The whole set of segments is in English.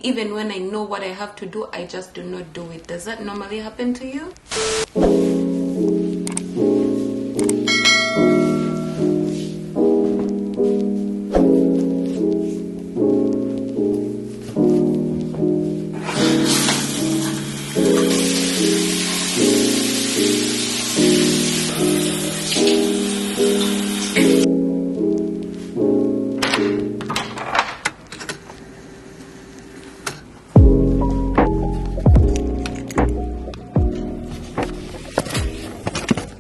Even when I know what I have to do, I just do not do it. Does that normally happen to you?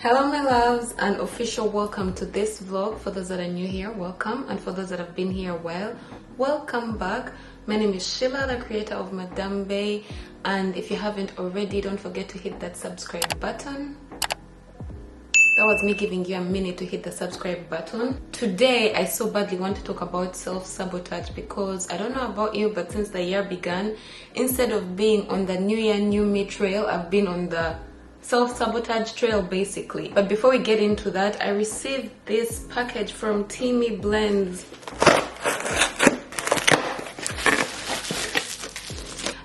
Hello my loves, and official welcome to this vlog. For those that are new here, welcome, and for those that have been here a while, welcome back. My name is Sheila, the creator of Madame Bay, and if you haven't already, don't forget to hit that subscribe button. That was me giving you a minute to hit the subscribe button. Today I so badly want to talk about self-sabotage because I don't know about you, but since the year began, instead of being on the new year new me trail, I've been on the self-sabotage trail basically. But before we get into that, I received this package from Teamy Blends.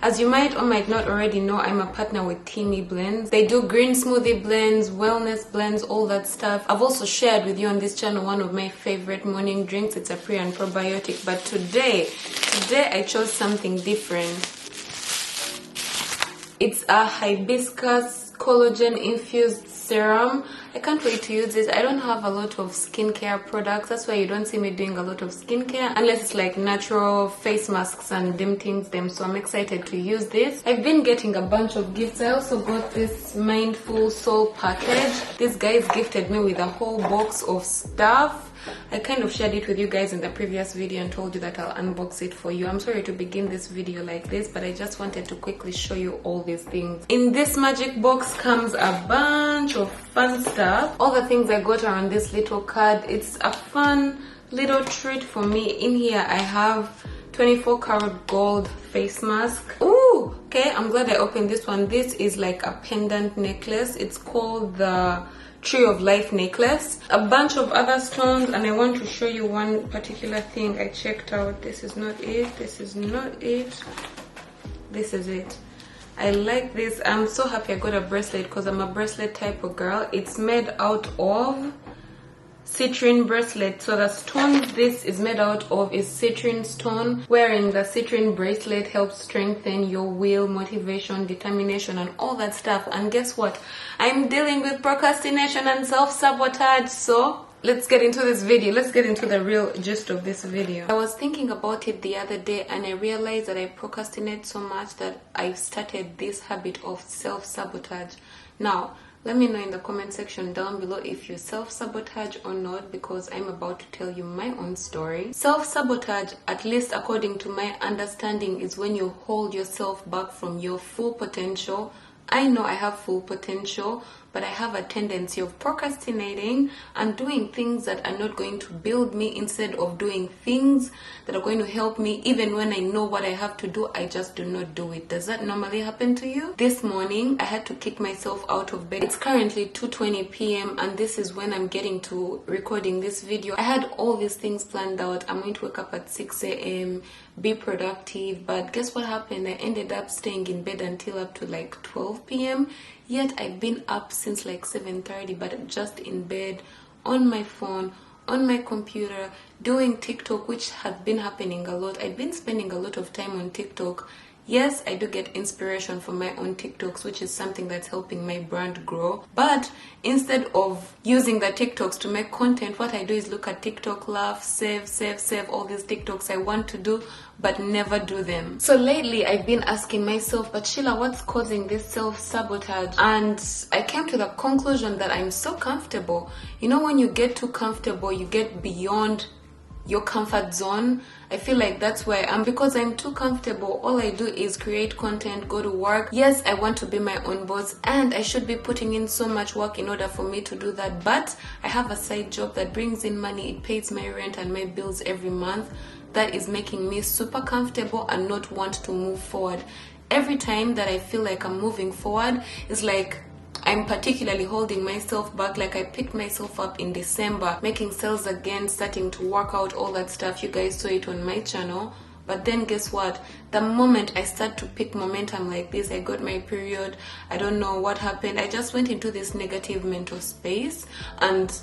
As you might or might not already know, I'm a partner with Teamy Blends. They do green smoothie blends, wellness blends, all that stuff. I've also shared with you on this channel one of my favorite morning drinks. It's a pre and probiotic, but today I chose something different. It's a Hibiscus Collagen Infused Serum. I can't wait to use this. I don't have a lot of skincare products. That's why you don't see me doing a lot of skincare unless it's like natural face masks and them things. So I'm excited to use this. I've been getting a bunch of gifts. I also got this Mindful Soul package. These guys gifted me with a whole box of stuff. I kind of shared it with you guys in the previous video and told you that I'll unbox it for you. I'm sorry to begin this video like this, but I just wanted to quickly show you all these things. In this magic box comes a bunch of fun stuff. All the things I got are on this little card. It's a fun little treat for me. In here I have 24 karat gold face mask. Ooh, okay, I'm glad I opened this one. This is like a pendant necklace. It's called the Tree of Life necklace. A bunch of other stones, and I want to show you one particular thing I checked out. This is not it. This is not it. This is it. I like this. I'm so happy I got a bracelet because I'm a bracelet type of girl. It's made out of citrine bracelet. So the stone this is made out of is citrine stone. Wearing the citrine bracelet helps strengthen your will, motivation, determination, and all that stuff. And guess what? I'm dealing with procrastination and self-sabotage. So let's get into this video. Let's get into the real gist of this video. I was thinking about it the other day and I realized that I procrastinate so much that I've started this habit of self-sabotage. Now, let me know in the comment section down below if you self-sabotage or not, because I'm about to tell you my own story. Self-sabotage, at least according to my understanding, is when you hold yourself back from your full potential. I know I have full potential, but I have a tendency of procrastinating and doing things that are not going to build me instead of doing things that are going to help me. Even when I know what I have to do, I just do not do it. Does that normally happen to you? This morning, I had to kick myself out of bed. It's currently 2:20 p.m. and this is when I'm getting to recording this video. I had all these things planned out. I'm going to wake up at 6 a.m., be productive, but guess what happened? I ended up staying in bed until up to like 12 p.m. Yet I've been up since like 7:30, but just in bed, on my phone, on my computer, doing TikTok, which had been happening a lot. I've been spending a lot of time on TikTok. Yes, I do get inspiration from my own TikToks, which is something that's helping my brand grow. But instead of using the TikToks to make content, what I do is look at TikTok, laugh, save all these TikToks I want to do, but never do them. So lately, I've been asking myself, but Sheila, what's causing this self-sabotage? And I came to the conclusion that I'm so comfortable. You know, when you get too comfortable, you get beyond your comfort zone. I feel like that's where I am. Because I'm too comfortable, all I do is create content, go to work. Yes, I want to be my own boss and I should be putting in so much work in order for me to do that, but I have a side job that brings in money. It pays my rent and my bills every month. That is making me super comfortable and not want to move forward. Every time that I feel like I'm moving forward, it's like I'm particularly holding myself back. Like I picked myself up in December, making sales again, starting to work out, all that stuff. You guys saw it on my channel. But then guess what? The moment I start to pick momentum like this, I got my period, I don't know what happened, I just went into this negative mental space, and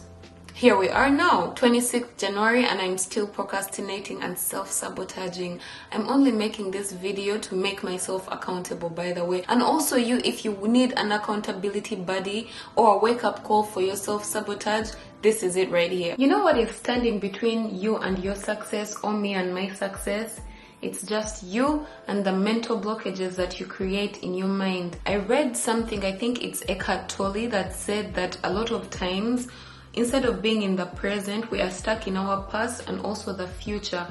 here we are now, 26th January, and I'm still procrastinating and self-sabotaging. I'm only making this video to make myself accountable, by the way. And also you, if you need an accountability buddy or a wake-up call for your self-sabotage, this is it right here. You know what is standing between you and your success, or me and my success? It's just you and the mental blockages that you create in your mind. I read something, I think it's Eckhart Tolle, that said that a lot of times, instead of being in the present, we are stuck in our past and also the future.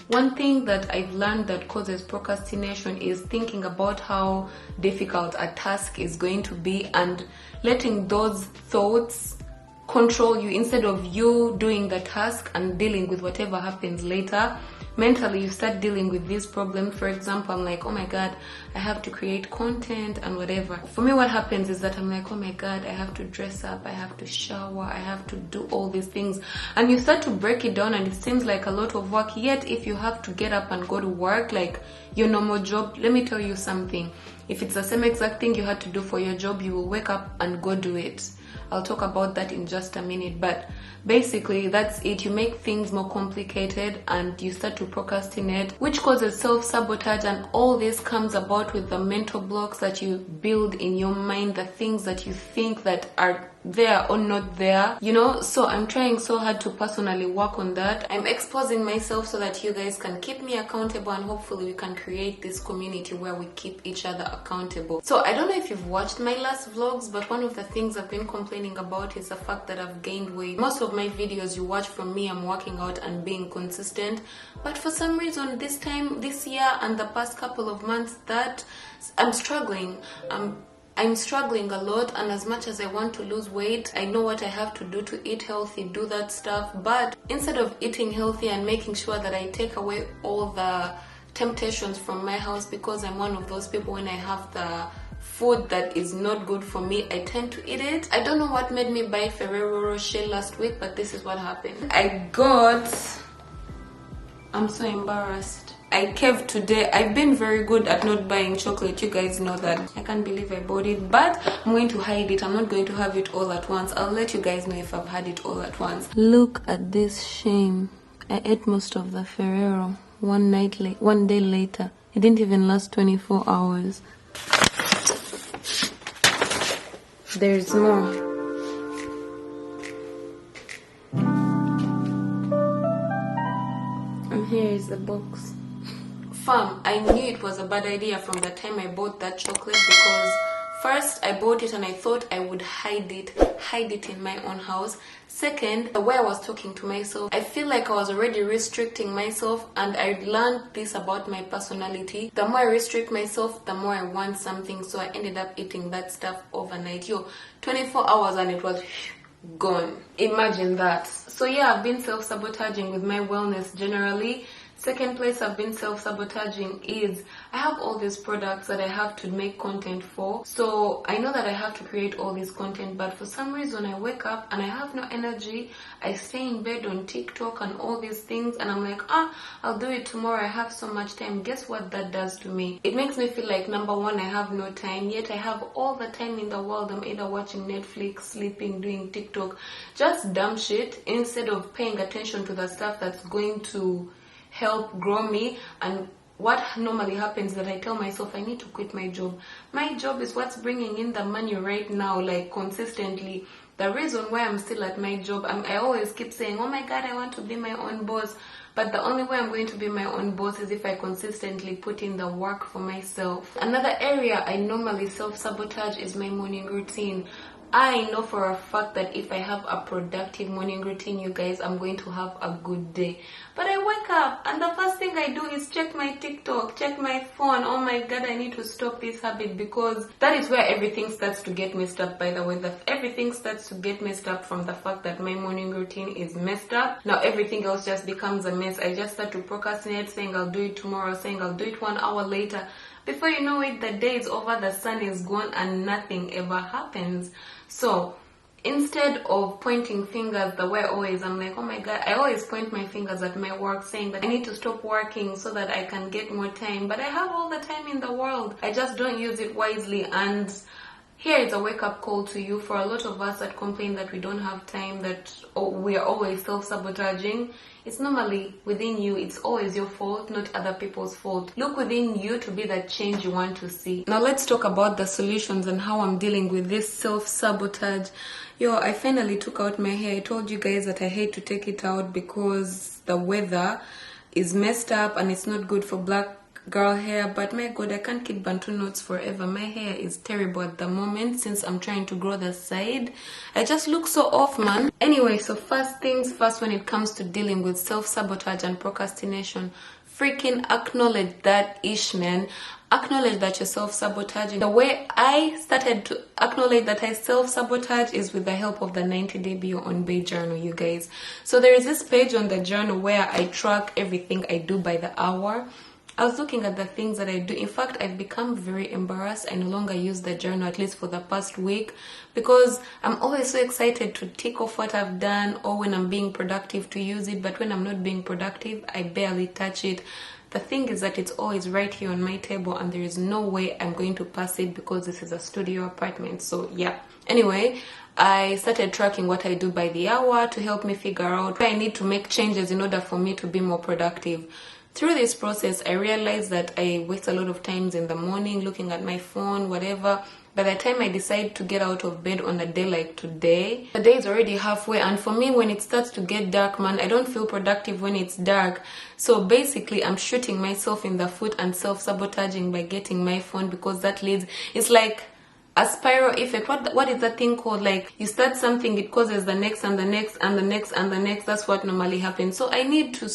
One thing that I've learned that causes procrastination is thinking about how difficult a task is going to be and letting those thoughts control you instead of you doing the task and dealing with whatever happens later. Mentally, you start dealing with these problems. For example, I'm like, oh my god, I have to create content and whatever. For me, what happens is that I'm like, oh my god, I have to dress up, I have to shower, I have to do all these things. And you start to break it down and it seems like a lot of work. Yet if you have to get up and go to work like your normal job, let me tell you something. If it's the same exact thing you had to do for your job, you will wake up and go do it. I'll talk about that in just a minute, but basically that's it. You make things more complicated and you start to procrastinate, which causes self-sabotage, and all this comes about with the mental blocks that you build in your mind, the things that you think that are there or not there, you know. So I'm trying so hard to personally work on that. I'm exposing myself so that you guys can keep me accountable, and hopefully we can create this community where we keep each other accountable. So I don't know if you've watched my last vlogs, but one of the things I've been complaining about is the fact that I've gained weight. Most of my videos you watch from me, I'm working out and being consistent, but for some reason this year and the past couple of months, that I'm struggling. I'm struggling a lot, and as much as I want to lose weight, I know what I have to do to eat healthy, do that stuff, but instead of eating healthy and making sure that I take away all the temptations from my house, because I'm one of those people, when I have the food that is not good for me, I tend to eat it. I don't know what made me buy Ferrero Rocher last week, but this is what happened. I'm so embarrassed. I caved today. I've been very good at not buying chocolate, you guys know that. I can't believe I bought it, but I'm going to hide it. I'm not going to have it all at once. I'll let you guys know if I've had it all at once. Look at this shame. I ate most of the Ferrero one day later. It didn't even last 24 hours. There's more. And here is the box. Fam, I knew it was a bad idea from the time I bought that chocolate, because first I bought it and I thought I would hide it in my own house. Second, the way I was talking to myself, I feel like I was already restricting myself, and I learned this about my personality. The more I restrict myself, the more I want something, so I ended up eating that stuff overnight. 24 hours and it was gone. Imagine that. So yeah, I've been self-sabotaging with my wellness generally. Second place I've been self-sabotaging is I have all these products that I have to make content for. So I know that I have to create all this content, but for some reason I wake up and I have no energy. I stay in bed on TikTok and all these things, and I'm like, I'll do it tomorrow. I have so much time. Guess what that does to me? It makes me feel like, number one, I have no time, yet I have all the time in the world. I'm either watching Netflix, sleeping, doing TikTok, just dumb shit, instead of paying attention to the stuff that's going to help grow me. And what normally happens is that I tell myself I need to quit my job. My job is what's bringing in the money right now, like consistently. The reason why I'm still at my job, I always keep saying, oh my god, I want to be my own boss. But the only way I'm going to be my own boss is if I consistently put in the work for myself. Another area I normally self-sabotage is my morning routine. I know for a fact that if I have a productive morning routine, you guys, I'm going to have a good day. But I wake up and the first thing I do is check my TikTok, check my phone. Oh my god, I need to stop this habit, because that is where everything starts to get messed up, by the way. Everything starts to get messed up from the fact that my morning routine is messed up. Now everything else just becomes a mess. I just start to procrastinate, saying I'll do it tomorrow, saying I'll do it 1 hour later. Before you know it, the day is over, the sun is gone, and nothing ever happens. So instead of pointing fingers the way always, I'm like, oh my god, I always point my fingers at my work saying that I need to stop working so that I can get more time, but I have all the time in the world. I just don't use it wisely. And here is a wake-up call to you for a lot of us that complain that we don't have time, that we are always self-sabotaging. It's normally within you. It's always your fault, not other people's fault. Look within you to be the change you want to see. Now let's talk about the solutions and how I'm dealing with this self-sabotage. Yo, I finally took out my hair. I told you guys that I hate to take it out because the weather is messed up and it's not good for black girl hair, but my god, I can't keep bantu knots forever. My hair is terrible at the moment since I'm trying to grow the side. I just look so off, man. Anyway, so first things first, when it comes to dealing with self-sabotage and procrastination, freaking acknowledge that ish, man. Acknowledge that you're self-sabotaging. The way I started to acknowledge that I self-sabotage is with the help of the 90-day Beyond Bay journal, you guys. So there is this page on the journal where I track everything I do by the hour. I was looking at the things that I do. In fact, I've become very embarrassed. I no longer use the journal, at least for the past week, because I'm always so excited to tick off what I've done, or when I'm being productive to use it. But when I'm not being productive, I barely touch it. The thing is that it's always right here on my table, and there is no way I'm going to pass it because this is a studio apartment. So yeah. Anyway, I started tracking what I do by the hour to help me figure out where I need to make changes in order for me to be more productive. Through this process, I realized that I waste a lot of times in the morning looking at my phone, whatever. By the time I decide to get out of bed on a day like today, the day is already halfway. And for me, when it starts to get dark, man, I don't feel productive when it's dark. So basically, I'm shooting myself in the foot and self-sabotaging by getting my phone, because that leads, it's like a spiral effect. What is that thing called? Like, you start something, it causes the next and the next and the next and the next. That's what normally happens. So I need to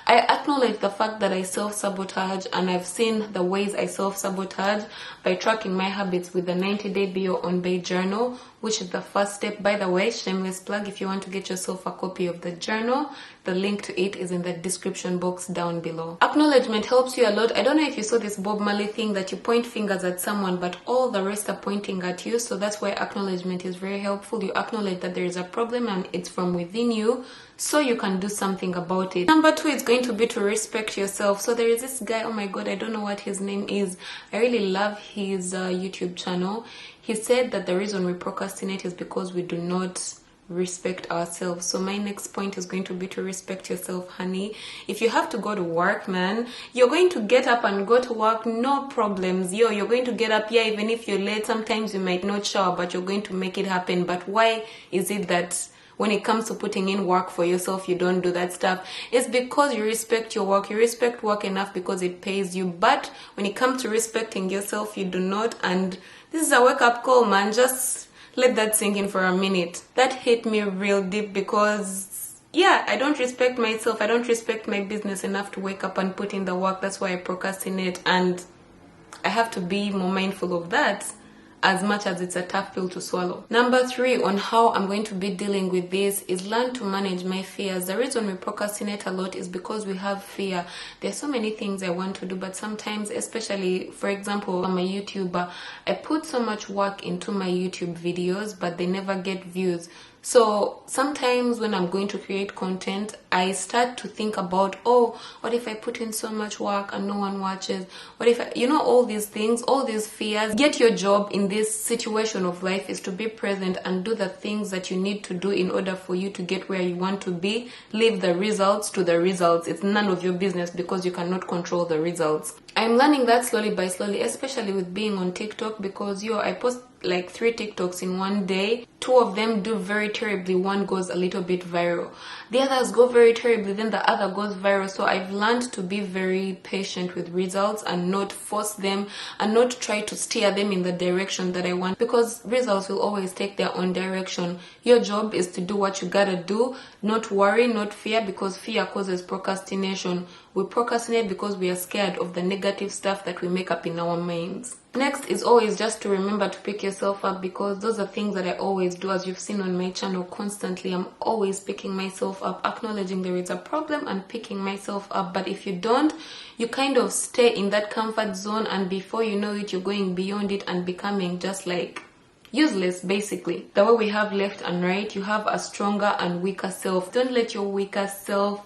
I acknowledge the fact that I self-sabotage, and I've seen the ways I self-sabotage by tracking my habits with the 90-day Beyond Bay journal, which is the first step. By the way, shameless plug, if you want to get yourself a copy of the journal, the link to it is in the description box down below. Acknowledgement helps you a lot. I don't know if you saw this Bob Marley thing that you point fingers at someone, but all the rest are pointing at you. So that's why acknowledgement is very helpful. You acknowledge that there is a problem and it's from within you, so you can do something about it. Number 2 is going to be to respect yourself. So there is this guy, oh my god, I don't know what his name is. I really love his YouTube channel. He said that the reason we procrastinate is because we do not respect ourselves. So my next point is going to be to respect yourself, honey. If you have to go to work, man, you're going to get up and go to work, no problems. You're going to get up, yeah, even if you're late. Sometimes you might not shower, but you're going to make it happen. But why is it that when it comes to putting in work for yourself, you don't do that stuff? It's because you respect your work. You respect work enough because it pays you. But when it comes to respecting yourself, you do not. And this is a wake-up call, man. Just let that sink in for a minute. That hit me real deep because, yeah, I don't respect myself. I don't respect my business enough to wake up and put in the work. That's why I procrastinate. And I have to be more mindful of that, as much as it's a tough pill to swallow. Number 3 on how I'm going to be dealing with this is learn to manage my fears. The reason we procrastinate a lot is because we have fear. There's so many things I want to do, but sometimes, especially, for example, I'm a YouTuber, I put so much work into my YouTube videos, but they never get views. So sometimes when I'm going to create content, I start to think about, oh, what if I put in so much work and no one watches? What if all these things, all these fears. Get your job in this situation of life is to be present and do the things that you need to do in order for you to get where you want to be. Leave the results to the results. It's none of your business because you cannot control the results. I'm learning that slowly by slowly, especially with being on TikTok, because I post like 3 TikToks in one day. 2 of them do very terribly. One goes a little bit viral. The others go very terribly, then the other goes viral. So I've learned to be very patient with results and not force them and not try to steer them in the direction that I want, because results will always take their own direction. Your job is to do what you gotta do, not worry, not fear, because fear causes procrastination. We procrastinate because we are scared of the negative stuff that we make up in our minds. Next is always just to remember to pick yourself up, because those are things that I always do. As you've seen on my channel constantly, I'm always picking myself up, acknowledging there is a problem and picking myself up. But if you don't, you kind of stay in that comfort zone, and before you know it, you're going beyond it and becoming just like useless. Basically, the way we have left and right, you have a stronger and weaker self. Don't let your weaker self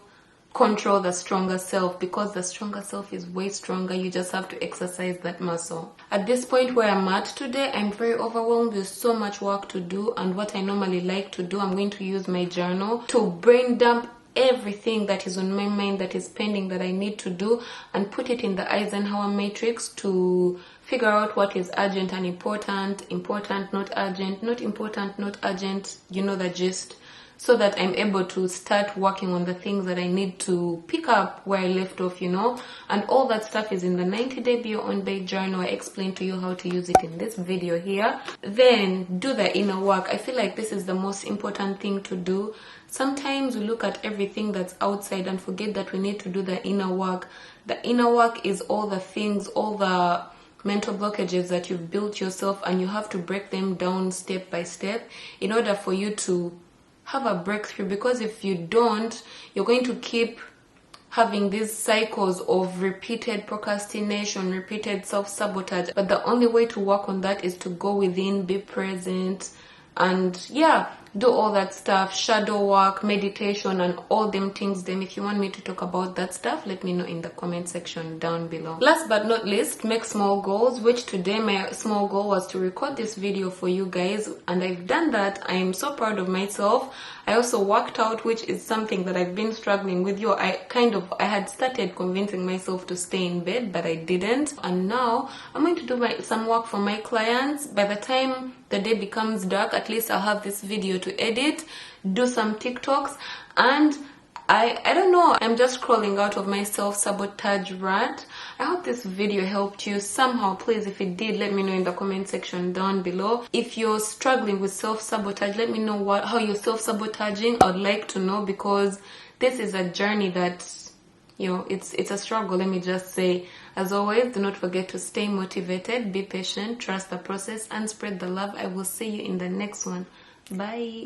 control the stronger self, because the stronger self is way stronger. You just have to exercise that muscle. At this point where I'm at today, I'm very overwhelmed with so much work to do, and what I normally like to do, I'm going to use my journal to brain dump everything that is on my mind that is pending, that I need to do, and put it in the Eisenhower matrix to figure out what is urgent and important, important, not urgent, not important, not urgent, you know the gist, so that I'm able to start working on the things that I need to pick up where I left off, you know. And all that stuff is in the 90-day Be Your Own Babe journal. I explained to you how to use it in this video here. Then do the inner work. I feel like this is the most important thing to do. Sometimes we look at everything that's outside and forget that we need to do the inner work. The inner work is all the things, all the mental blockages that you've built yourself, and you have to break them down step by step in order for you to have a breakthrough. Because if you don't, you're going to keep having these cycles of repeated procrastination, repeated self-sabotage. But the only way to work on that is to go within, be present, and yeah, do all that stuff, shadow work, meditation, and all them things. Then if you want me to talk about that stuff, let me know in the comment section down below. Last but not least, make small goals, which today my small goal was to record this video for you guys, and I've done that. I am so proud of myself. I also worked out, which is something that I've been struggling with. I had started convincing myself to stay in bed, but I didn't. And now I'm going to do some work for my clients. By the time the day becomes dark, at least I'll have this video to edit, do some TikToks, and I don't know, I'm just crawling out of my self-sabotage rant. I hope this video helped you somehow. Please, if it did, let me know in the comment section down below. If you're struggling with self-sabotage, let me know how you're self-sabotaging. I'd like to know, because this is a journey that, you know, it's a struggle, let me just say. As always, do not forget to stay motivated, be patient, trust the process, and spread the love. I will see you in the next one. Bye.